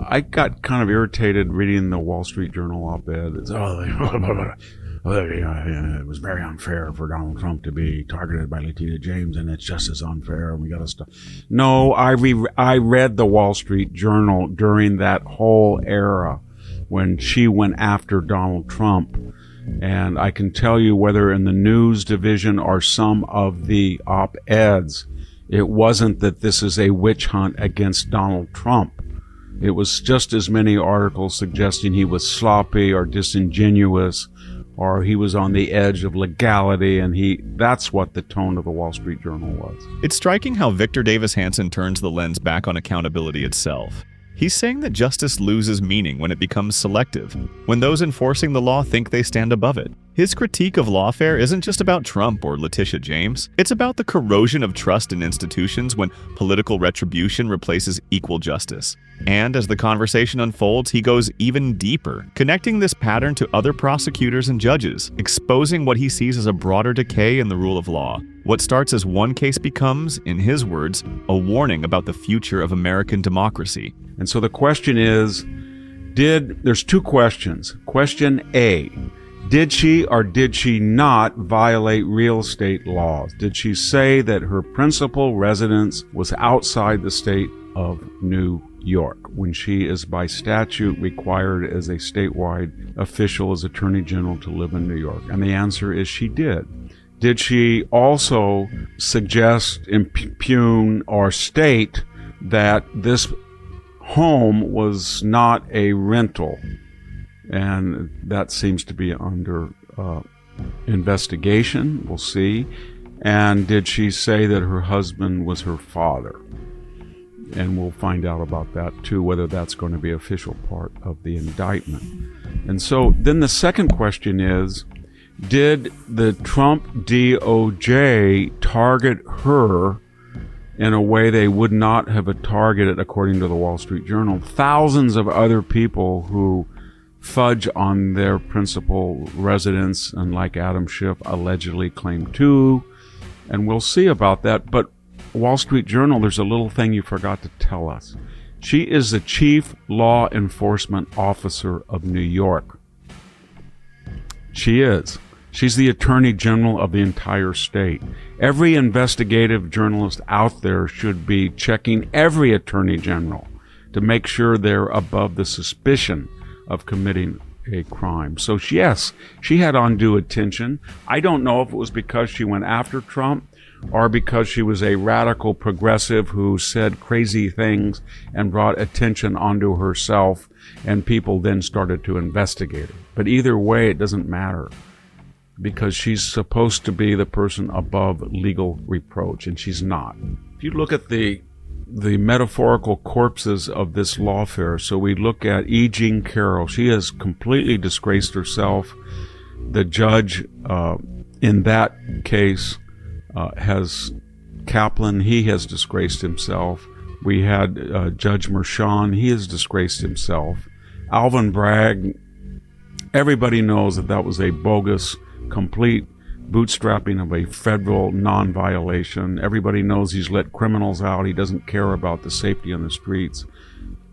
I got kind of irritated reading the Wall Street Journal op-ed. It's, it was very unfair for Donald Trump to be targeted by Letitia James, and it's just as unfair, and we got to stop. No, I read the Wall Street Journal during that whole era when she went after Donald Trump, and I can tell you, whether in the news division or some of the op-eds, it wasn't that this is a witch hunt against Donald Trump. It was just as many articles suggesting he was sloppy or disingenuous, or he was on the edge of legality, and that's what the tone of the Wall Street Journal was. It's striking how Victor Davis Hanson turns the lens back on accountability itself. He's saying that justice loses meaning when it becomes selective, when those enforcing the law think they stand above it. His critique of lawfare isn't just about Trump or Letitia James. It's about the corrosion of trust in institutions when political retribution replaces equal justice. And as the conversation unfolds, he goes even deeper, connecting this pattern to other prosecutors and judges, exposing what he sees as a broader decay in the rule of law. What starts as one case becomes, in his words, a warning about the future of American democracy. And so the question is, there's two questions. Question A, did she or did she not violate real estate laws? Did she say that her principal residence was outside the state of New York when she is by statute required as a statewide official as Attorney General to live in New York? And the answer is she did. Did she also suggest, impugn, or state that this home was not a rental? And that seems to be under investigation. We'll see. And did she say that her husband was her father? And we'll find out about that too, whether that's going to be an official part of the indictment. And so then the second question is, did the Trump DOJ target her in a way they would not have targeted, according to the Wall Street Journal, thousands of other people who fudge on their principal residence and, like Adam Schiff, allegedly claimed to? And we'll see about that. But Wall Street Journal, there's a little thing you forgot to tell us. She is the chief law enforcement officer of New York. She is. She's the attorney general of the entire state. Every investigative journalist out there should be checking every attorney general to make sure they're above the suspicion of committing a crime. So yes, she had undue attention. I don't know if it was because she went after Trump or because she was a radical progressive who said crazy things and brought attention onto herself, and people then started to investigate her. But either way, it doesn't matter, because she's supposed to be the person above legal reproach, and she's not. If you look at the metaphorical corpses of this lawfare, so we look at E. Jean Carroll. She has completely disgraced herself. The judge in that case has Kaplan. He has disgraced himself. We had Judge Mershon. He has disgraced himself. Alvin Bragg, everybody knows that was a bogus, complete bootstrapping of a federal non-violation. Everybody knows he's let criminals out. He doesn't care about the safety on the streets.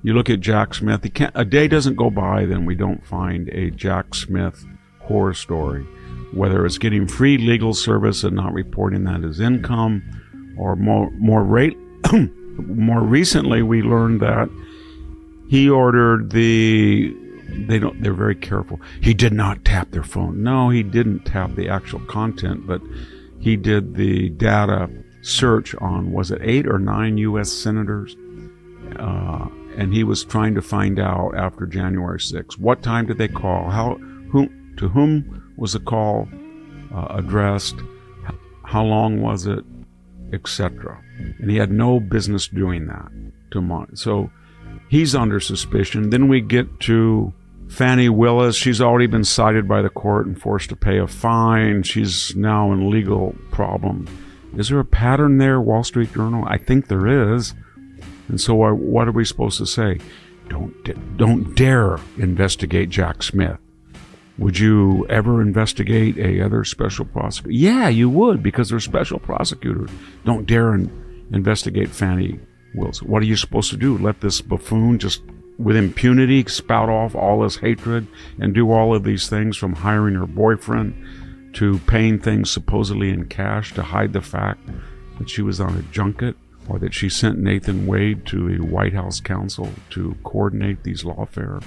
You look at Jack Smith. A day doesn't go by then we don't find a Jack Smith horror story, whether it's getting free legal service and not reporting that as income, or more recently we learned that he ordered they're very careful. He did not tap their phone. No, he didn't tap the actual content, but he did the data search on, was it 8 or 9 U.S. senators? And he was trying to find out after January 6th, what time did they call? To whom was the call addressed? How long was it? Etc. And he had no business doing that. So he's under suspicion. Then we get to Fani Willis. She's already been cited by the court and forced to pay a fine. She's now in legal problem. Is there a pattern there, Wall Street Journal? I think there is. And so what are we supposed to say? Don't dare investigate Jack Smith. Would you ever investigate a other special prosecutor? Yeah, you would, because they're special prosecutors. Don't dare investigate Fani Willis. What are you supposed to do? Let this buffoon just with impunity spout off all his hatred and do all of these things, from hiring her boyfriend to paying things supposedly in cash to hide the fact that she was on a junket, or that she sent Nathan Wade to the White House counsel to coordinate these lawfare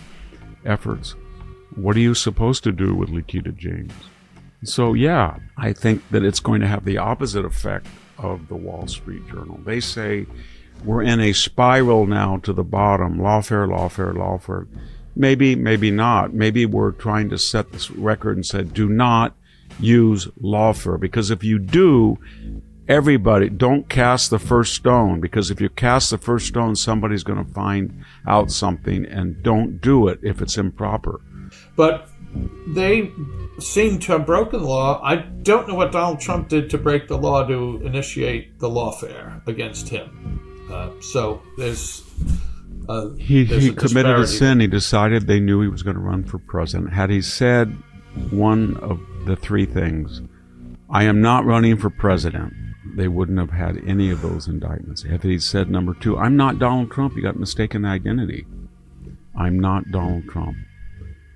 efforts. What are you supposed to do with Letitia James? So yeah, I think that it's going to have the opposite effect of the Wall Street Journal. They say we're in a spiral now to the bottom. Lawfare, lawfare, lawfare. Maybe, maybe not. Maybe we're trying to set this record and said, do not use lawfare. Because if you do, everybody, don't cast the first stone. Because if you cast the first stone, somebody's going to find out something, and don't do it if it's improper. But they seem to have broken the law. I don't know what Donald Trump did to break the law to initiate the lawfare against him. So there's he committed a sin. He decided they knew he was going to run for president. Had he said one of the three things, I am not running for president, they wouldn't have had any of those indictments. If he said number two, I'm not Donald Trump, he got mistaken identity, I'm not Donald Trump,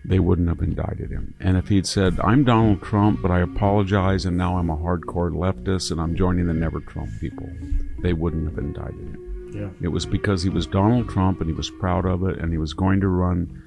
they wouldn't have indicted him. And if he'd said, I'm Donald Trump, but I apologize, and now I'm a hardcore leftist, and I'm joining the Never Trump people, they wouldn't have indicted him. Yeah. It was because he was Donald Trump, and he was proud of it, and he was going to run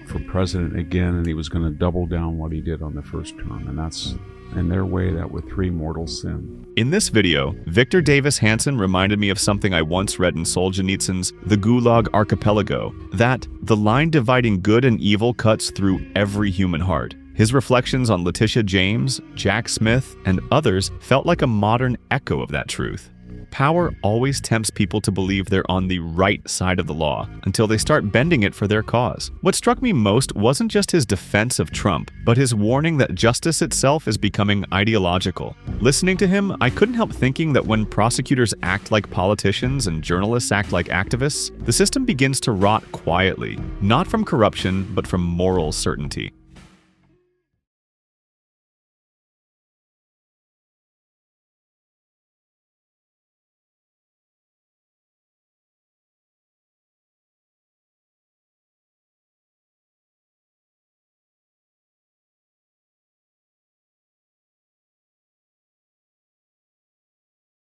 for president again, and he was going to double down what he did on the first term. And that's, in their way, that were three mortal sins. In this video, Victor Davis Hanson reminded me of something I once read in Solzhenitsyn's The Gulag Archipelago, that the line dividing good and evil cuts through every human heart. His reflections on Letitia James, Jack Smith, and others felt like a modern echo of that truth. Power always tempts people to believe they're on the right side of the law until they start bending it for their cause. What struck me most wasn't just his defense of Trump, but his warning that justice itself is becoming ideological. Listening to him, I couldn't help thinking that when prosecutors act like politicians and journalists act like activists, the system begins to rot quietly, not from corruption, but from moral certainty.